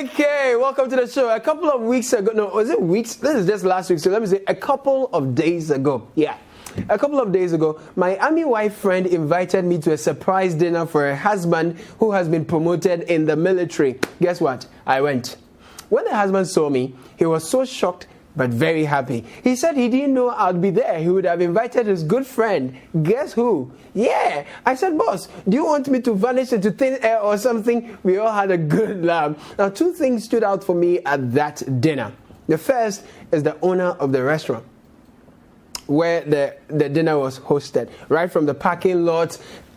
Okay, welcome to the show. A couple of weeks ago, no, was it weeks? This is just last week, so let me say a couple of days ago. Yeah. A couple of days ago, my army wife friend invited me to a surprise dinner for her husband who has been promoted in the military. Guess what? I went. When the husband saw me, he was so shocked but very happy. He said he didn't know I'd be there. He would have invited his good friend. Guess who? Yeah. I said, boss, do you want me to vanish into thin air or something? We all had a good laugh. Now, two things stood out for me at that dinner. The first is the owner of the restaurant where the dinner was hosted. Right from the parking lot,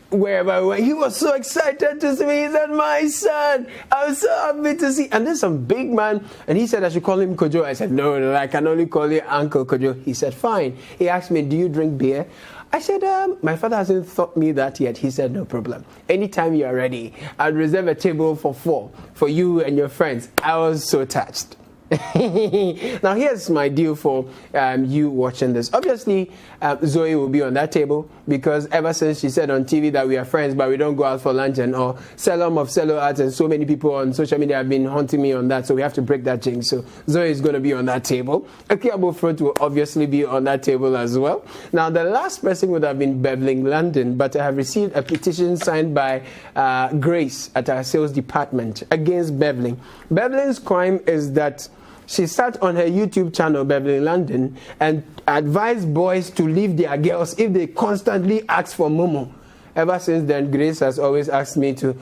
wherever I went, he was so excited to see me. He said, my son, I'm so happy to see. And then some big man, and he said I should call him Kojo. I said, no, I can only call you Uncle Kojo. He said, fine. He asked me, do you drink beer? I said, my father hasn't taught me that yet. He said, no problem. Anytime you are ready, I'll reserve a table for 4 for you and your friends. I was so touched. Now here's my deal for you watching this. Obviously, Zoe will be on that table because ever since she said on TV that we are friends but we don't go out for lunch and all, Selam of Cello Arts and so many people on social media have been haunting me on that, so we have to break that jinx. So Zoe is going to be on that table. Akiabo Fruit will obviously be on that table as well. Now the last person would have been Beveling London, but I have received a petition signed by Grace at our sales department against Beveling. Beveling's crime is that she sat on her YouTube channel, Beverly London, and advised boys to leave their girls if they constantly ask for Momo. Ever since then, Grace has always asked me to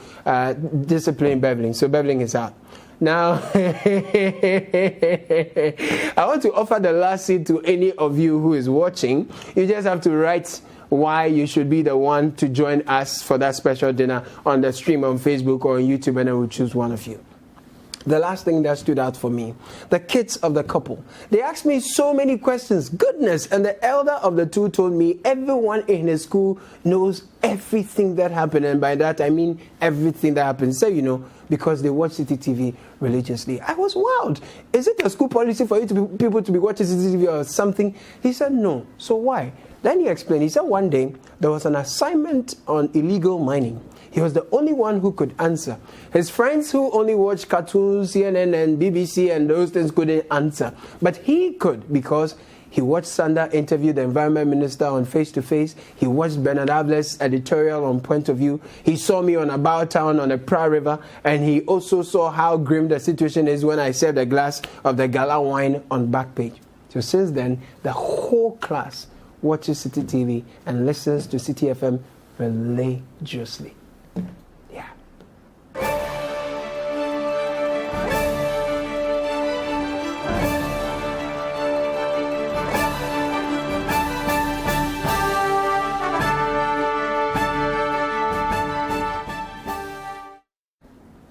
discipline Beverly. So Beverly is out. Now, I want to offer the last seat to any of you who is watching. You just have to write why you should be the one to join us for that special dinner on the stream on Facebook or on YouTube, and I will choose one of you. The last thing that stood out for me, the kids of the couple. They asked me so many questions. Goodness. And the elder of the two told me everyone in his school knows everything that happened. And by that, I mean everything that happened. So, because they watch City TV religiously. I was wild. Is it a school policy for people to be watching City TV or something? He said, no. So why? Then he explained. He said one day there was an assignment on illegal mining. He was the only one who could answer. His friends who only watched cartoons, CNN and BBC and those things couldn't answer. But he could because he watched Sanda interview the environment minister on Face to Face. He watched Bernard Able's editorial on Point of View. He saw me on About Town on the Pra River. And he also saw how grim the situation is when I served a glass of the Gala wine on Backpage. So since then, the whole class watches City TV and listens to City FM religiously.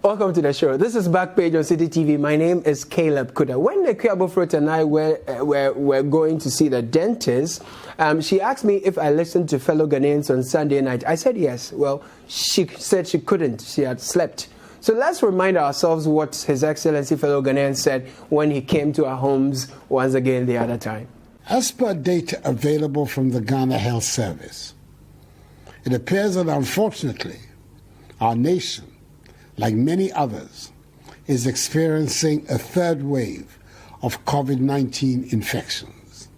Welcome to the show. This is Backpage on City TV. My name is Caleb Kuda. When Akiabo Fruit and I were going to see the dentist, she asked me if I listened to fellow Ghanaians on Sunday night. I said yes. Well, she said she couldn't. She had slept. So let's remind ourselves what His Excellency fellow Ghanaians said when he came to our homes once again the other time. As per data available from the Ghana Health Service, it appears that unfortunately our nation, like many others, is experiencing a third wave of COVID-19 infections.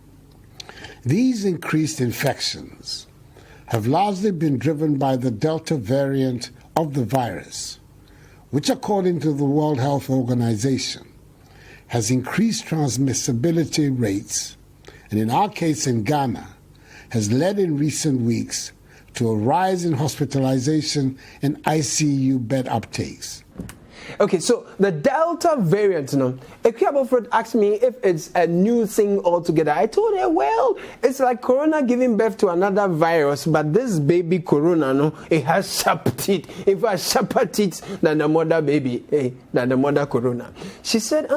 These increased infections have largely been driven by the Delta variant of the virus, which according to the World Health Organization has increased transmissibility rates, and in our case in Ghana, has led in recent weeks to a rise in hospitalization and ICU bed uptakes. Okay, so the Delta variant, Akiabo Fruit asked me if it's a new thing altogether. I told her, well, it's like Corona giving birth to another virus, but this baby Corona, it has sharp teeth. In fact, sharper teeth than the mother baby, than the mother Corona. She said,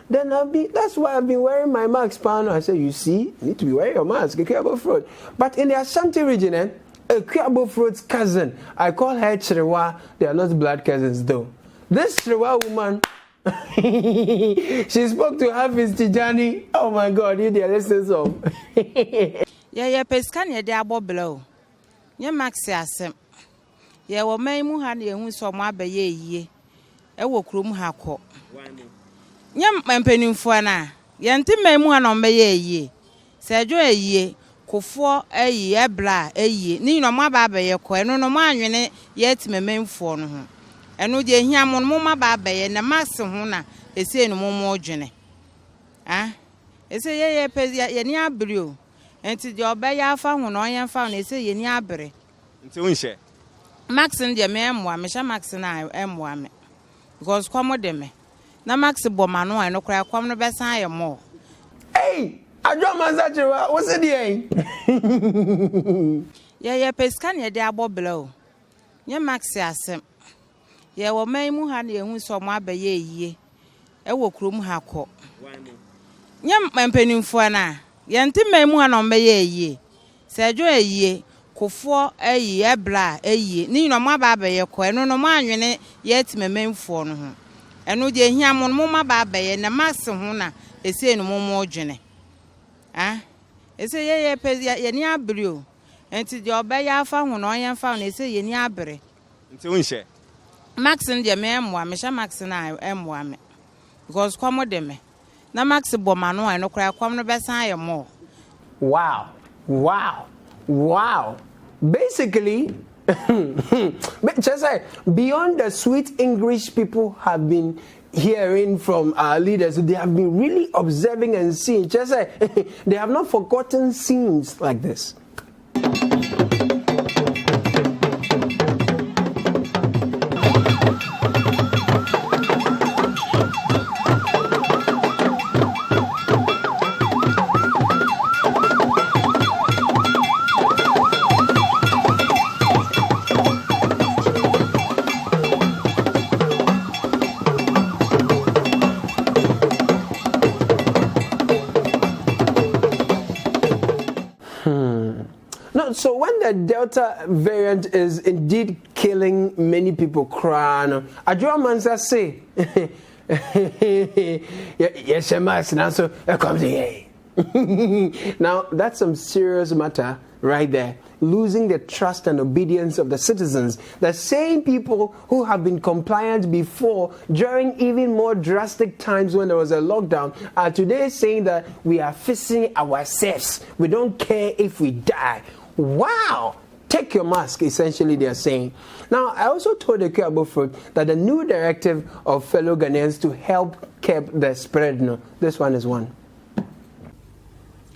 then that's why I've been wearing my mask, Pano. I said, you see, you need to be wearing your mask, Akiabo Fruit. But in the Ashanti region, Akiabo Fruit's cousin, I call her Chirewa. They are not blood cousins, though. This Chirewa woman, she spoke to Hafiz Tijani. Oh my God, you dear listen so. Yeah, pescan ya diabo below. Ya maxi asem. Ya wo mai mu ha na ehu so mo abaye yie. wo krom ha kɔ nyam mpanimfo na yɛnte mamu ana ɔmbɛyɛ yie sɛ adwo yie kofo ayi ebla ayi ni no ma ba abɛyɛ kɔ ɛno no ma anwene yɛti mememfo no ho ɛno de ehia mo no ma ba abɛyɛ na max ho na ese no mo dwene ese ye pɛ ye ni abere o enti de ɔbɛyɛ afa ho no ɔyɛ fa no ese ye ni abere nti wonhye max de me emwa me hye max na emwa me because kwamo de me na max bɔ ma no ɛno kra kwam no bɛsan ayɛ mo hey adwo manza chiwa wo se die ye peskan ye de abɔ bla o nye max asem ye wo man mu ha na ehu so mo abɛyɛ yie wo krom ha kɔ nye mpanimfo na yɛnte man mu ha na ɔmbɛyɛ yie sɛ adwo yie kofo ayi ebla ayi ni no ma ba abɛyɛ kɔ ɛno no ma anwene yɛti mememfo no ho ɛno de ehia mo no ma ba abɛyɛ na max ho na ese no mo dwene ese ye pɛ ye ni abere o enti de ɔbɛyɛ afa ho no ɔyɛ fa no ese ye ni abere nti wonhye max de me emwa me hye max na emwa me because kwamo de me na max bɔ ma no ɛno kra kwam no bɛsan ayɛ mo wow basically just say beyond the sweet English people have been hearing from our leaders, they have been really observing and seeing. Just say they have not forgotten scenes like this. No, so when the Delta variant is indeed killing many people, crying, Adjo Mansa say, yes, now so comes here. Now that's some serious matter right there. Losing the trust and obedience of the citizens. The same people who have been compliant before during even more drastic times when there was a lockdown are today saying that we are facing ourselves. We don't care if we die. Wow! Take your mask, essentially they are saying. Now, I also told the Kiabo that the new directive of fellow Ghanaians to help curb the spread. No, this one is one.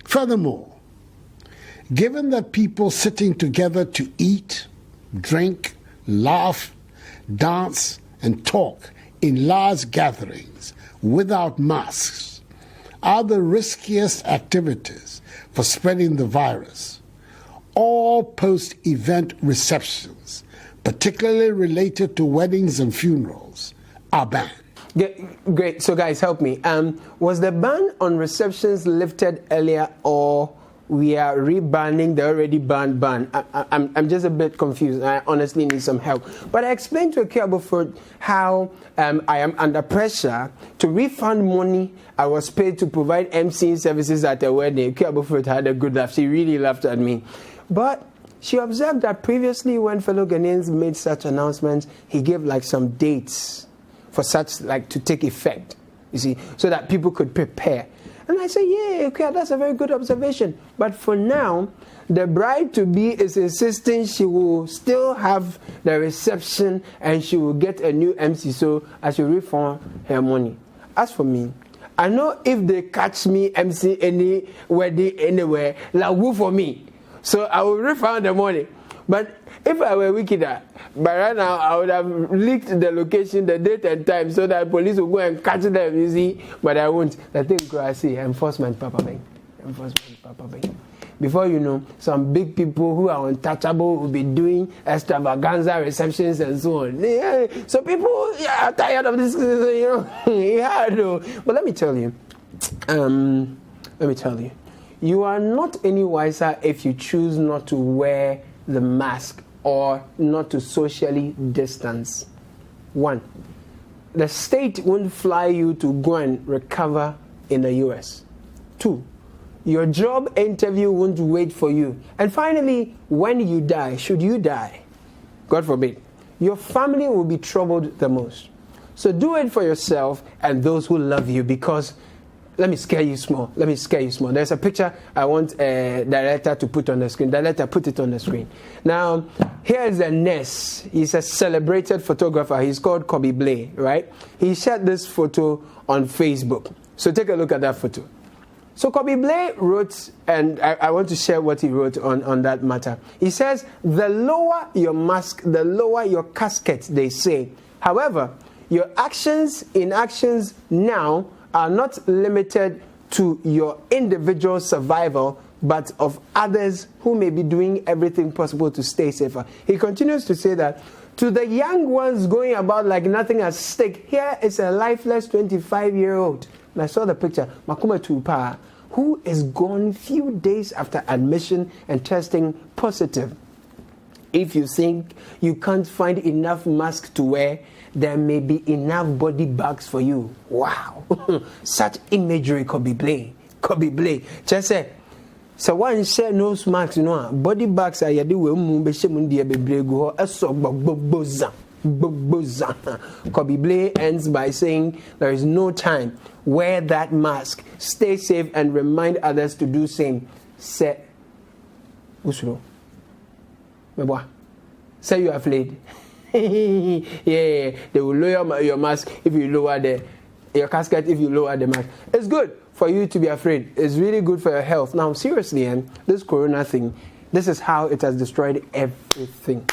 Furthermore, given that people sitting together to eat, drink, laugh, dance, and talk in large gatherings without masks are the riskiest activities for spreading the virus, all post-event receptions, particularly related to weddings and funerals, are banned. Great. So guys, help me. Was the ban on receptions lifted earlier, or we are rebanning the already banned ban? I'm just a bit confused. I honestly need some help. But I explained to Akiabo for how I am under pressure to refund money I was paid to provide emceeing services at a wedding. Akiabo had a good laugh. She really laughed at me. But she observed that previously when fellow Ghanaians made such announcements, he gave like some dates for such like to take effect, you see, so that people could prepare. And I said, yeah, okay, that's a very good observation. But for now, the bride-to-be is insisting she will still have the reception and she will get a new MC, so I should refund her money. As for me, I know if they catch me MC any wedding anywhere, like woo for me. So I will refund the money. But if I were wickeder, by right now I would have leaked the location, the date and time, so that police will go and catch them, you see. But I won't. The thing I see, enforcement, Papa Bang. Enforcement, Papa Bang. Before you know, some big people who are untouchable will be doing extravaganza receptions and so on. Yeah, so people are tired of this, you know. Yeah, no. But let me tell you. You are not any wiser if you choose not to wear the mask or not to socially distance. 1, the state won't fly you to go and recover in the US. 2, your job interview won't wait for you. And finally, when you die, should you die, God forbid, your family will be troubled the most. So do it for yourself and those who love you, because let me scare you small. There's a picture I want a director to put on the screen. Director, put it on the screen. Now, here is a Ness. He's a celebrated photographer. He's called Kobe Blay, right? He shared this photo on Facebook. So take a look at that photo. So Kobe Blay wrote, and I want to share what he wrote on that matter. He says, the lower your mask, the lower your casket, they say. However, your inactions now are not limited to your individual survival, but of others who may be doing everything possible to stay safer. He continues to say that, to the young ones going about like nothing at stake, here is a lifeless 25-year-old. And I saw the picture, Makuma Tupa, who is gone few days after admission and testing positive. If you think you can't find enough masks to wear, there may be enough body bags for you. Wow. Such imagery Kobe Blay. Just say, so one share nose masks, body bags are yadi we mundi bebrego eso boza. Kobe Blay ends by saying, there is no time. Wear that mask. Stay safe and remind others to do same. Say, Usuro. Say you are afraid. Yeah, they will lower your mask if you lower your casket if you lower the mask. It's good for you to be afraid. It's really good for your health. Now, seriously, this corona thing, this is how it has destroyed everything.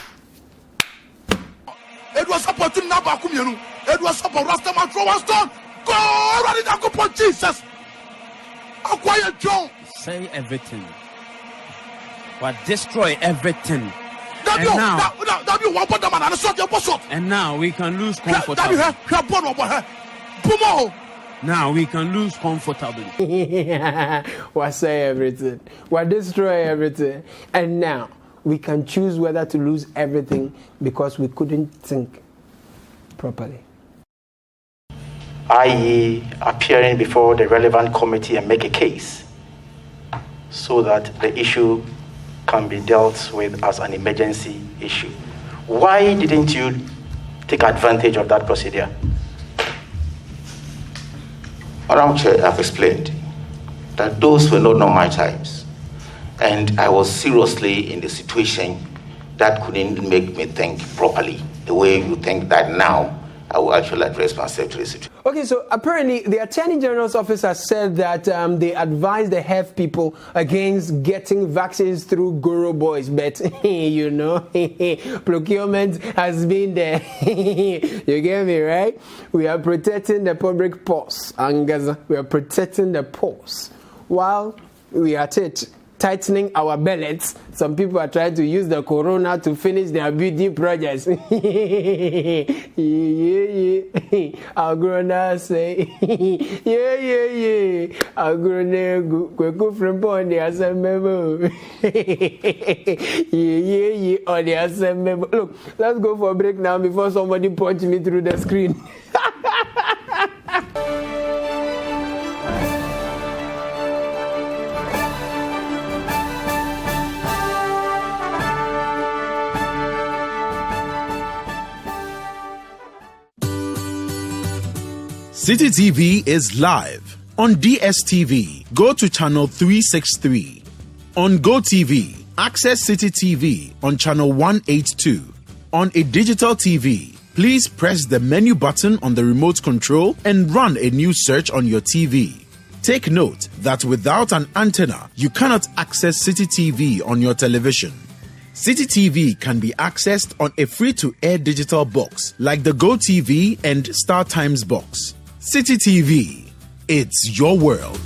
It was about to Nabakumianu. It was about Rastaman throw a stone. Go already to go for Jesus. Acquire John. Say everything. But destroy everything. And now we can lose comfortably. Now we can lose comfortably. What say everything? What destroy everything? And now we can choose whether to lose everything because we couldn't think properly. I.e. appearing before the relevant committee and make a case so that the issue can be dealt with as an emergency issue. Why didn't you take advantage of that procedure? Madam Chair, I've explained that those were not normal times, and I was seriously in the situation that couldn't make me think properly the way you think that now I will actually address myself to the situation. Okay, so apparently the Attorney General's office has said that they advise the health people against getting vaccines through Guru Boys, but procurement has been there. You get me, right? We are protecting the public purse, Angaza. We are protecting the purse while we are tightening our bellets. Some people are trying to use the corona to finish their beauty projects. I'll grow now say, I'll grow now go from Pony as a member. On the assembly. Look, let's go for a break now before somebody punch me through the screen. City TV is live on DSTV. Go to channel 363. On GoTV, access City TV on channel 182. On a digital TV, please press the menu button on the remote control and run a new search on your TV. Take note that without an antenna, you cannot access City TV on your television. City TV can be accessed on a free-to-air digital box like the GoTV and StarTimes box. City TV, it's your world.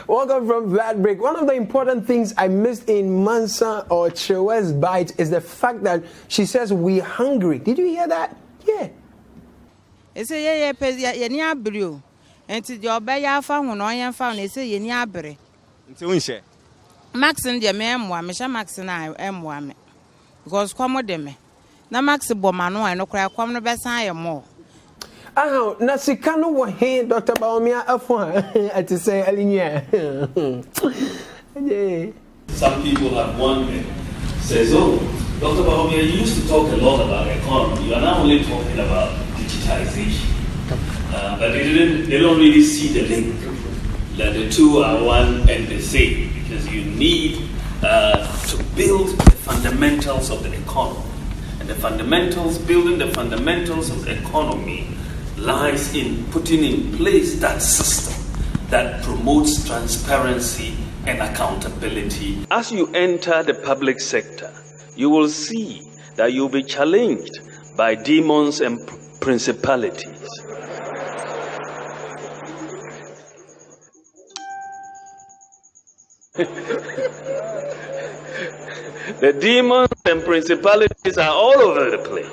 Welcome from that break. One of the important things I missed in Mansa or Chewe's bite is the fact that she says we're hungry. Did you hear that? Yeah. It's a yeah, blue. And to your bay, I found when I am found, it's a yabre. Until we share. Max and the memoir, Misha Max and I am one. Because come with them. Na max bomano I no kra kwam no besan ye mo. Ah, na sika no wo he Dr. Baomia afo ati say alinya. Some people have wondered, says, oh, Dr. Baomia, you used to talk a lot about economy. You are now only talking about digitization. But they don't really see the link, that the two are one and the same, because you need to build the fundamentals of the economy. And building the fundamentals of the economy lies in putting in place that system that promotes transparency and accountability. As you enter the public sector, you will see that you'll be challenged by demons and principalities. The demons and principalities are all over the place.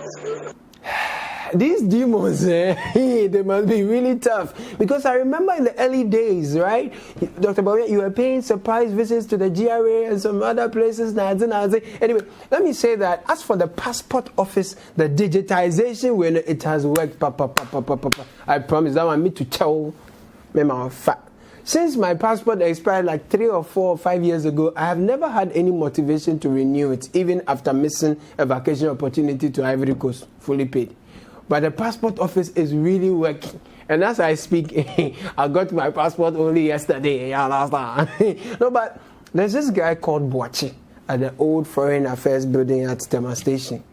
These demons, they must be really tough. Because I remember in the early days, right? Dr. Baumia, you were paying surprise visits to the GRA and some other places. Anyway, let me say that as for the passport office, the digitization, when it has worked, I promise that one me to tell me my fact. Since my passport expired like 3 or 4 or 5 years ago, I have never had any motivation to renew it, even after missing a vacation opportunity to Ivory Coast, fully paid. But the passport office is really working. And as I speak, I got my passport only yesterday. No, but there's this guy called Boachi at the old Foreign Affairs building at Tema Station.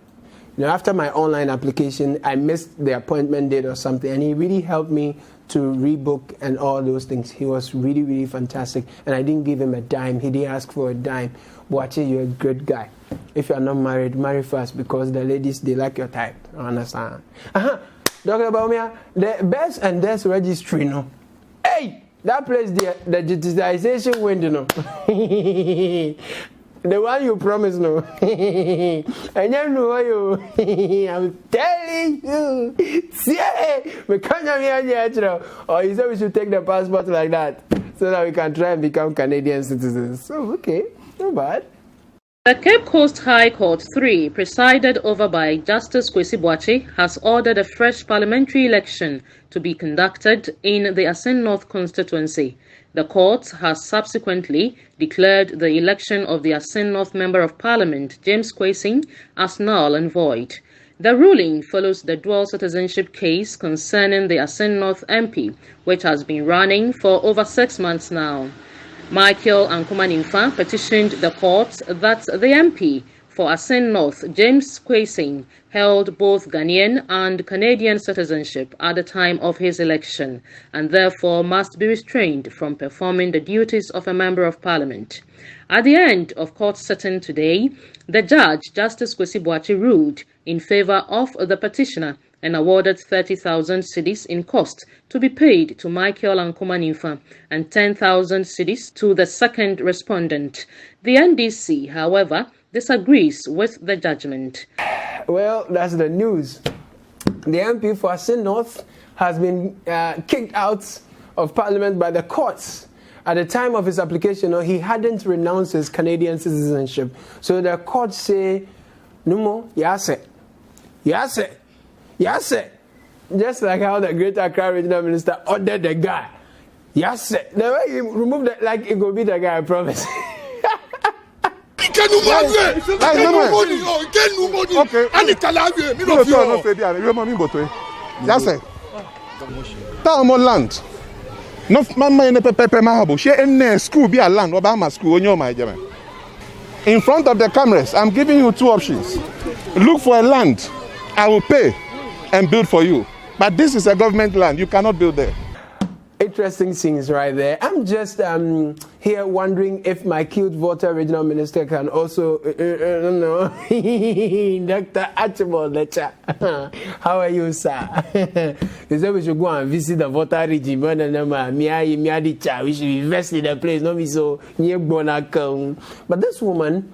You know, after my online application, I missed the appointment date or something, and he really helped me to rebook and all those things. He was really, really fantastic, and I didn't give him a dime. He didn't ask for a dime. Boachi, you're a good guy. If you're not married, marry first, because the ladies, they like your type. I understand. Dr. Baumia, the best and best registry, no? Hey, that place, the digitization window, no? The one you promised, no? I never know you. I'm telling you. See, we can't here, or you said we should take the passport like that, so that we can try and become Canadian citizens. So, okay, not bad. The Cape Coast High Court 3, presided over by Justice Kwesi Boakye, has ordered a fresh parliamentary election to be conducted in the Asen North constituency. The court has subsequently declared the election of the Asen North Member of Parliament, James Kwesi, as null and void. The ruling follows the dual citizenship case concerning the Asen North MP, which has been running for over 6 months now. Michael Ankumanimfa petitioned the court that the MP for Asen North, James Kwesi, held both Ghanaian and Canadian citizenship at the time of his election and therefore must be restrained from performing the duties of a Member of Parliament. At the end of court sitting today, the judge, Justice Kwesi Boakye, ruled in favor of the petitioner and awarded 30,000 cedis in cost to be paid to Michael Ankumanimfa and 10,000 cedis to the second respondent. The NDC, however, disagrees with the judgment. Well, that's the news. The MP for Asen North has been kicked out of Parliament by the courts. At the time of his application, he hadn't renounced his Canadian citizenship. So the courts say, no more, yes, just like how the Greater Accra Regional Minister ordered the guy. Yes, the way he removed that, like it will be the guy, I promise. Land. No, mama in pepe mahabo. She in school be a land. Obama school on your my German. In front of the cameras, I'm giving you 2 options. Look for a land. I will pay and build for you. But this is a government land. You cannot build there. Interesting things right there. I'm just here wondering if my cute voter regional minister can also, Dr. Archibald Lecha. How are you, sir? You said we should go and visit the voter region. We should invest in the place. Not be so near Bonacom. But this woman,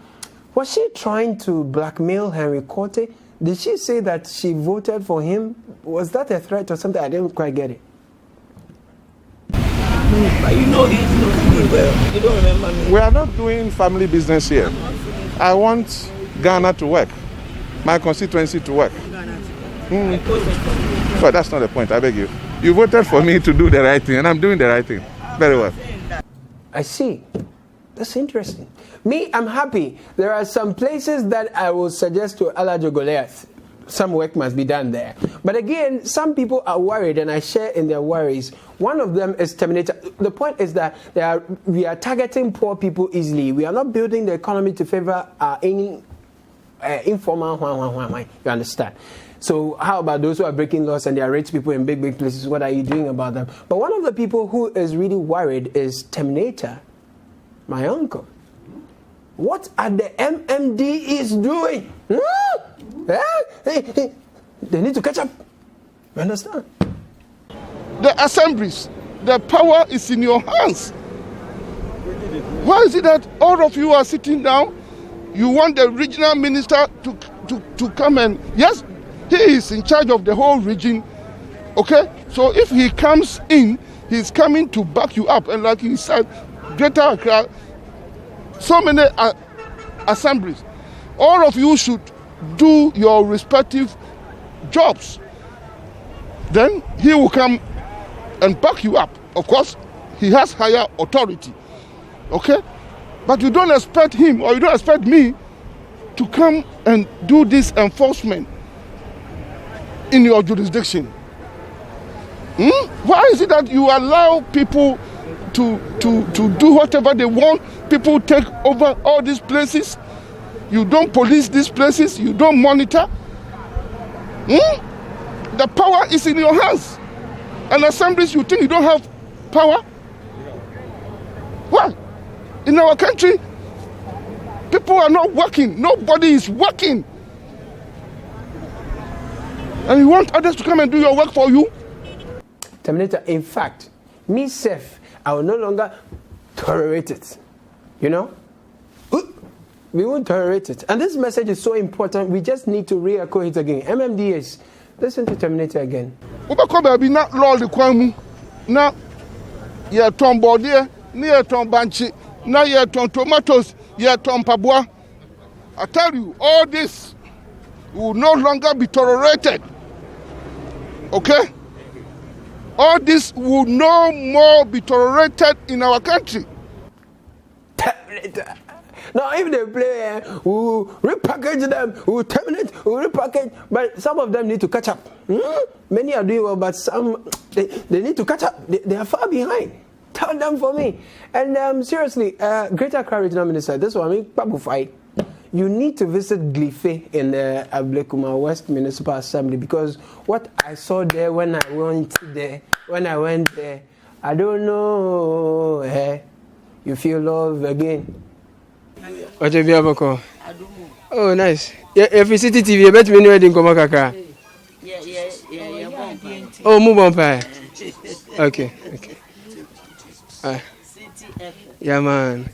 was she trying to blackmail Henry Korte? Did she say that she voted for him? Was that a threat or something? I didn't quite get it. You know well. You don't remember me. We are not doing family business here. I want Ghana to work. my constituency to work. But that's not the point, I beg you. You voted for me to do the right thing, and I'm doing the right thing. Very well. I see. That's interesting. Me, I'm happy. There are some places that I will suggest to Alajo Goliath. Some work must be done there. But again, some people are worried, and I share in their worries. One of them is Terminator. The point is that we are targeting poor people easily. We are not building the economy to favor any informal. You understand? So how about those who are breaking laws and they are rich people in big places? What are you doing about them? But one of the people who is really worried is Terminator, my uncle. What are the MMDs doing? They need to catch up. You understand? The assemblies, the power is in your hands. Why is it that all of you are sitting down? You want the regional minister to come and, yes, he is in charge of the whole region. Okay? So if he comes in, he's coming to back you up. And like he said, Greater Accra, so many assemblies. All of you should do your respective jobs. Then he will come and back you up. Of course, he has higher authority. Okay? But you don't expect him or you don't expect me to come and do this enforcement in your jurisdiction. Why is it that you allow people to do whatever they want? People take over all these places. You don't police these places. You don't monitor. The power is in your hands. And assemblies, you think you don't have power? What? In our country, people are not working. Nobody is working. And you want others to come and do your work for you? Terminator, in fact, me self, I will no longer tolerate it. You know? We won't tolerate it. And this message is so important, we just need to re-echo it again. MMDs, listen to Terminator again. Not law the kwamu. Now, you're tombodier, near tombanchi, now you're tomatoes, you're tompabua. I tell you, all this will no longer be tolerated. Okay? All this will no more be tolerated in our country. Terminator. Now, if they play, we'll repackage them, we'll terminate, we'll repackage. But some of them need to catch up. Many are doing well, but some, they need to catch up. They are far behind. Tell them for me. And seriously, Greater Accra Regional Minister, this one, I mean, Babu fight. You need to visit Glife in the Ablekuma West Municipal Assembly, because what I saw there when I went there, I don't know. You feel love again. What have you ever called? Oh, nice. Yeah, if you see the TV, I bet me know in Komakaka. Oh, move on, pie. Okay. Yeah, man.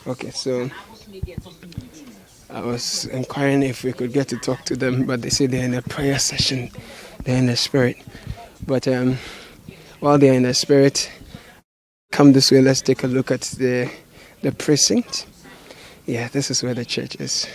Okay, so I was inquiring if we could get to talk to them, but they say they're in a prayer session. They're in the spirit. But while they're in the spirit, come this way, let's take a look at the precinct. Yeah, this is where the church is.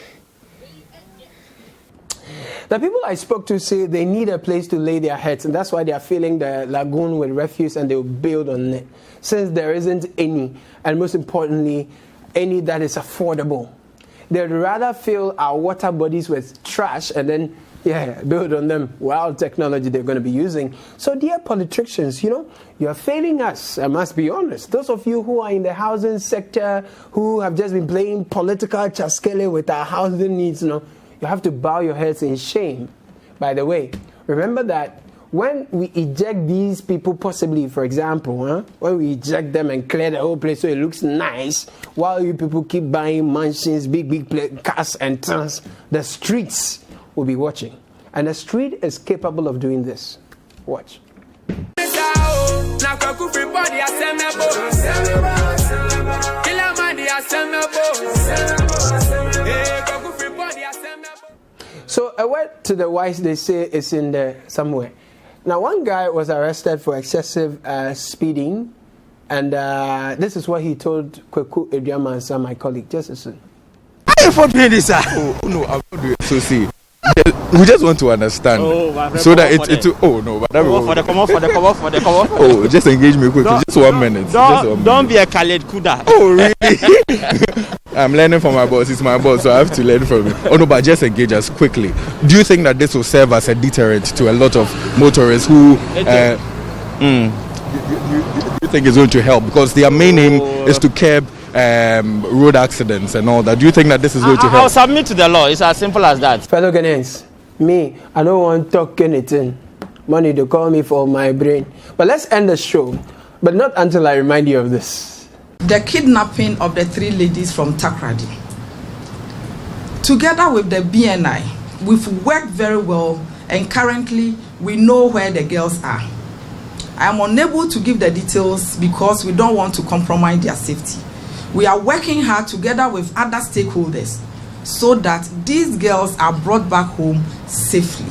The people I spoke to say they need a place to lay their heads, and that's why they are filling the lagoon with refuse and they will build on it. Since there isn't any, and most importantly, any that is affordable. They'd rather fill our water bodies with trash and then, build on them wild technology they're going to be using. So, dear politicians, you're failing us, I must be honest. Those of you who are in the housing sector, who have just been playing political chaskele with our housing needs, you have to bow your heads in shame. By the way, remember that when we eject these people, possibly, for example, when we eject them and clear the whole place so it looks nice, while you people keep buying mansions, big cars and tons, the streets will be watching. And the street is capable of doing this. Watch. So a word to the wise, they say, is in there somewhere. Now, one guy was arrested for excessive speeding, and this is what he told Kweku Ediamansa, my colleague, just listen. For doing this, oh no, I'm not doing it. So see, We just want to understand so that it. Oh no, but that Oh, just engage me quickly. Just 1 minute. Don't be a Khaled Kuda. Oh really? I'm learning from my boss. It's my boss, so I have to learn from him. Oh no, but just engage us quickly. Do you think that this will serve as a deterrent to a lot of motorists who? You think it's going to help because their main aim is to curb road accidents and all that. Do you think that this is going to help? I'll submit to the law. It's as simple as that. Fellow Ghanaians, me, I don't want to talk anything. Money to call me for my brain. But let's end the show, but not until I remind you of this. The kidnapping of the 3 ladies from Takrady. Together with the BNI, we've worked very well, and currently we know where the girls are. I am unable to give the details because we don't want to compromise their safety. We are working hard together with other stakeholders so that these girls are brought back home safely.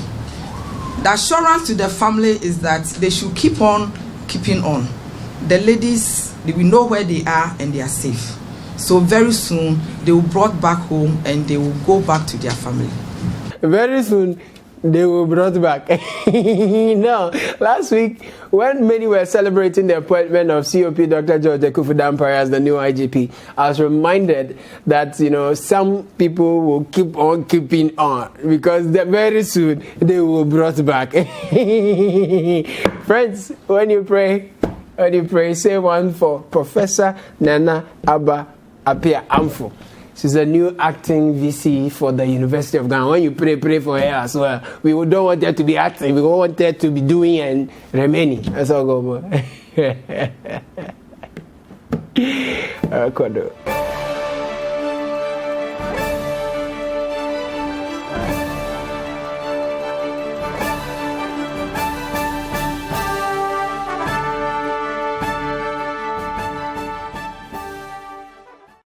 The assurance to the family is that they should keep on keeping on. The ladies, we know where they are and they are safe. So very soon they will be brought back home and they will go back to their family. Very soon they were brought back. No, last week, when many were celebrating the appointment of COP Dr. George Ekufu-Dampare as the new IGP, I was reminded that, some people will keep on keeping on because very soon they will be brought back. Friends, when you pray, say one for Professor Nana Abba Apia Amfo. She's a new acting VC for the University of Ghana. When you pray for her as well. We don't want her to be acting. We want her to be doing and remaining. That's all go.